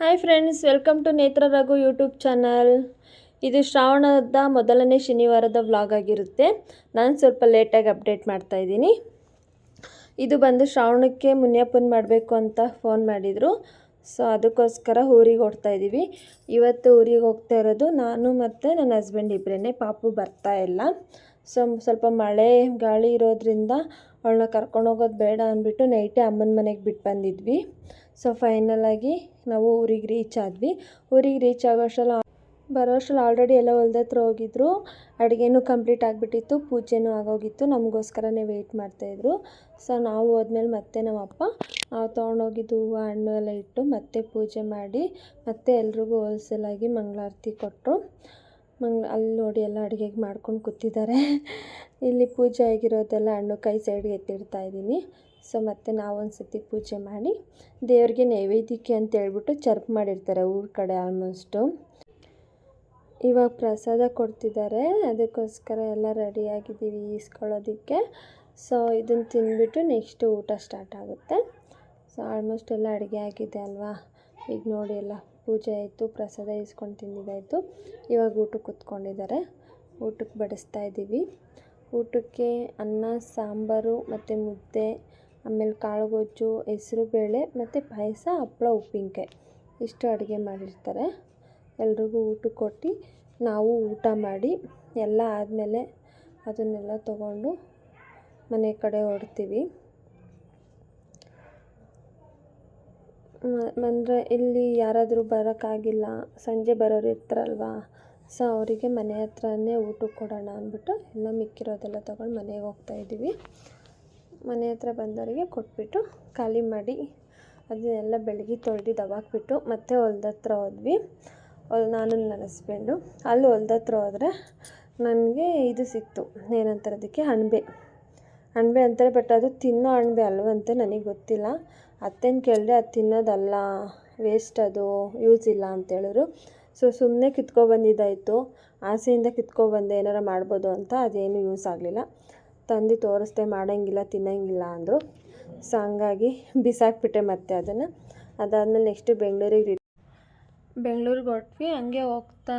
Hi friends, welcome to ನೇತ್ರ Raghu YouTube channel. ಇದು ಶ್ರಾವಣದ ಮೊದಲನೇ ಶನಿವಾರದ ವ್ಲಾಗ್ ಆಗಿರುತ್ತೆ. ನಾನು ಸ್ವಲ್ಪ ಲೇಟಾಗಿ ಅಪ್ಡೇಟ್ ಮಾಡ್ತಾ ಇದ್ದೀನಿ. ಇದು ಬಂದು ಶ್ರಾವಣಕ್ಕೆ ಮುನಿಯಪ್ಪನ ಮಾಡಬೇಕು ಅಂತ ಫೋನ್ ಮಾಡಿದರು. ಸೊ ಅದಕ್ಕೋಸ್ಕರ ಊರಿಗೆ ಹೋಗ್ತಾ ಇದ್ದೀವಿ. ಇವತ್ತು ಊರಿಗೆ ಹೋಗ್ತಾ ಇರೋದು ನಾನು ಮತ್ತು ನನ್ನ ಹಸ್ಬೆಂಡ್ ಇಬ್ಬರೇ. ಪಾಪು ಬರ್ತಾ ಇಲ್ಲ. ಸೊ ಸ್ವಲ್ಪ ಮಳೆ ಗಾಳಿ ಇರೋದ್ರಿಂದ ಅವಳನ್ನ ಕರ್ಕೊಂಡು ಹೋಗೋದು ಬೇಡ ಅಂದ್ಬಿಟ್ಟು ನೈಟೇ ಅಮ್ಮನ ಮನೆಗೆ ಬಿಟ್ಟು ಬಂದಿದ್ವಿ. ಸೊ ಫೈನಲಾಗಿ ನಾವು ಊರಿಗೆ ರೀಚ್ ಆದ್ವಿ. ಊರಿಗೆ ರೀಚ್ ಬರೋಷ್ಟರಲ್ಲಿ ಆಲ್ರೆಡಿ ಎಲ್ಲ ಹೊಲ್ದ ಹತ್ರ ಹೋಗಿದ್ರು. ಅಡುಗೆನೂ ಕಂಪ್ಲೀಟ್ ಆಗಿಬಿಟ್ಟಿತ್ತು, ಪೂಜೆನೂ ಆಗೋಗಿತ್ತು. ನಮಗೋಸ್ಕರನೇ ವೆಯ್ಟ್ ಮಾಡ್ತಾಯಿದ್ರು. ಸೊ ನಾವು ಹೋದ್ಮೇಲೆ ಮತ್ತೆ ನಮ್ಮ ಅಪ್ಪ ನಾವು ತೊಗೊಂಡೋಗಿದ್ದು ಹೂವು ಹಣ್ಣು ಎಲ್ಲ ಇಟ್ಟು ಮತ್ತೆ ಪೂಜೆ ಮಾಡಿ ಮತ್ತೆ ಎಲ್ರಿಗೂ ಹೋಲ್ಸೇಲಾಗಿ ಮಂಗಳಾರತಿ ಕೊಟ್ಟರು. ಅಲ್ಲಿ ನೋಡಿ ಎಲ್ಲ ಅಡುಗೆಗೆ ಮಾಡ್ಕೊಂಡು ಕೂತಿದ್ದಾರೆ. ಇಲ್ಲಿ ಪೂಜೆ ಆಗಿರೋದೆಲ್ಲ ಹಣ್ಣು ಕೈ ಸೈಡ್ಗೆ ಎತ್ತಿಡ್ತಾ ಇದ್ದೀನಿ. ಸೊ ಮತ್ತು ನಾವೊಂದು ಸತಿ ಪೂಜೆ ಮಾಡಿ ದೇವ್ರಿಗೆ ನೈವೇದ್ಯಕ್ಕೆ ಅಂತ ಹೇಳ್ಬಿಟ್ಟು ಚರ್ಪ್ ಮಾಡಿರ್ತಾರೆ ಊರ ಕಡೆ ಆಲ್ಮೋಸ್ಟು. ಇವಾಗ ಪ್ರಸಾದ ಕೊಡ್ತಿದ್ದಾರೆ, ಅದಕ್ಕೋಸ್ಕರ ಎಲ್ಲ ರೆಡಿಯಾಗಿದ್ದೀವಿ ಈಸ್ಕೊಳ್ಳೋದಕ್ಕೆ. ಸೊ ಇದನ್ನು ತಿಂದ್ಬಿಟ್ಟು ನೆಕ್ಸ್ಟು ಊಟ ಸ್ಟಾರ್ಟ್ ಆಗುತ್ತೆ. ಸೊ ಆಲ್ಮೋಸ್ಟ್ ಎಲ್ಲ ಅಡುಗೆ ಆಗಿದೆ ಅಲ್ವಾ. ಈಗ ನೋಡಿ ಎಲ್ಲ ಪೂಜೆ ಆಯಿತು, ಪ್ರಸಾದ ಈಸ್ಕೊಂಡು ತಿಂದಿದ್ದಾಯಿತು. ಇವಾಗ ಊಟಕ್ಕೆ ಕೂತ್ಕೊಂಡಿದ್ದಾರೆ. ಊಟಕ್ಕೆ ಬಡಿಸ್ತಾ ಇದ್ದೀವಿ. ಊಟಕ್ಕೆ ಅನ್ನ ಸಾಂಬಾರು ಮತ್ತು ಮುದ್ದೆ, ಆಮೇಲೆ ಕಾಳುಗೊಜ್ಜು, ಹೆಸರುಬೇಳೆ ಮತ್ತು ಪಾಯಸ, ಹಪ್ಪಳ, ಉಪ್ಪಿನಕಾಯಿ ಇಷ್ಟು ಅಡುಗೆ ಮಾಡಿರ್ತಾರೆ. ಎಲ್ರಿಗೂ ಊಟಕ್ಕೆ ಕೊಟ್ಟು ನಾವು ಊಟ ಮಾಡಿ ಎಲ್ಲ ಆದಮೇಲೆ ಅದನ್ನೆಲ್ಲ ತೊಗೊಂಡು ಮನೆ ಕಡೆ ಹೊರಡ್ತೀವಿ. ಅಂದರೆ ಇಲ್ಲಿ ಯಾರಾದರೂ ಬರೋಕ್ಕಾಗಿಲ್ಲ, ಸಂಜೆ ಬರೋರು ಇರ್ತಾರಲ್ವ. ಸೊ ಅವರಿಗೆ ಮನೆ ಹತ್ರನೇ ಊಟಕ್ಕೆ ಕೊಡೋಣ ಅಂದ್ಬಿಟ್ಟು ಎಲ್ಲ ಮಿಕ್ಕಿರೋದೆಲ್ಲ ತೊಗೊಂಡು ಮನೆಗೆ ಹೋಗ್ತಾಯಿದ್ದೀವಿ. ಮನೆ ಹತ್ರ ಬಂದವರಿಗೆ ಕೊಟ್ಬಿಟ್ಟು ಖಾಲಿ ಮಾಡಿ ಅದನ್ನೆಲ್ಲ ಬೆಳಗ್ಗೆ ತೊಳೆದು ದವಾಕ್ಬಿಟ್ಟು ಮತ್ತೆ ಹೊಲ್ದ ಹತ್ರ ಹೋದ್ವಿ. ನಾನು ನನ್ನ ಹಸ್ಬೆಂಡು ಅಲ್ಲಿ ಹೊಲ್ದ ಹತ್ರ ಹೋದರೆ ನನಗೆ ಇದು ಸಿಕ್ತು, ಏನಂತಾರೆ ಅದಕ್ಕೆ, ಅಣಬೆ ಅಂತಾರೆ. ಬಟ್ ಅದು ತಿನ್ನೋ ಅಣಬೆ ಅಲ್ವಂತೆ, ನನಗೆ ಗೊತ್ತಿಲ್ಲ. ಅತ್ತೇನು ಕೇಳಿದೆ, ಅದು ತಿನ್ನೋದಲ್ಲ, ವೇಸ್ಟ್, ಅದು ಯೂಸ್ ಇಲ್ಲ ಅಂತೇಳಿದ್ರು. ಸೊ ಸುಮ್ಮನೆ ಕಿತ್ಕೊಬಂದಿದ್ದಾಯಿತು, ಆಸೆಯಿಂದ ಕಿತ್ಕೊಬಂದೆ ಏನಾರು ಮಾಡ್ಬೋದು ಅಂತ. ಅದೇನು ಯೂಸ್ ಆಗಲಿಲ್ಲ. ತಂದು ತೋರಿಸ್ದೆ, ಮಾಡೋಂಗಿಲ್ಲ ತಿನ್ನೋಂಗಿಲ್ಲ ಅಂದರು. ಸೊ ಹಂಗಾಗಿ ಬಿಸಾಕ್ಬಿಟ್ಟೆ ಮತ್ತೆ ಅದನ್ನು. ಅದಾದಮೇಲೆ ನೆಕ್ಸ್ಟು ಬೆಂಗಳೂರಿಗೆ ಹೊರಟ್ವಿ. ಹಂಗೆ ಹೋಗ್ತಾ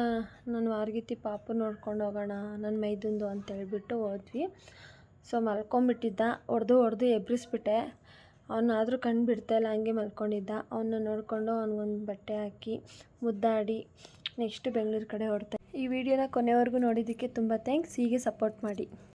ನಾನು ವಾರ್ಗಿತಿ ಪಾಪು ನೋಡ್ಕೊಂಡು ಹೋಗೋಣ ನನ್ನ ಮೈದುಂದು ಅಂತ ಹೇಳ್ಬಿಟ್ಟು ಹೋದ್ವಿ. ಸೊ ಮಲ್ಕೊಂಬಿಟ್ಟಿದ್ದ, ಹೊಡೆದು ಎಬ್ಬಿಸ್ಬಿಟ್ಟೆ. ಅವನಾದರೂ ಕಣ್ಣು ಬಿಡ್ತಾಯಿಲ್ಲ, ಹಂಗೆ ಮಲ್ಕೊಂಡಿದ್ದ. ಅವನ್ನ ನೋಡಿಕೊಂಡು ಅವ್ನಿಗೊಂದು ಬಟ್ಟೆ ಹಾಕಿ ಮುದ್ದಾಡಿ ನೆಕ್ಸ್ಟು ಬೆಂಗಳೂರು ಕಡೆ ಹೊರಡ್ತಾ. ಈ ವಿಡಿಯೋನ ಕೊನೆವರೆಗೂ ನೋಡಿದ್ದಕ್ಕೆ ತುಂಬ ಥ್ಯಾಂಕ್ಸ್. ಹೀಗೆ ಸಪೋರ್ಟ್ ಮಾಡಿ.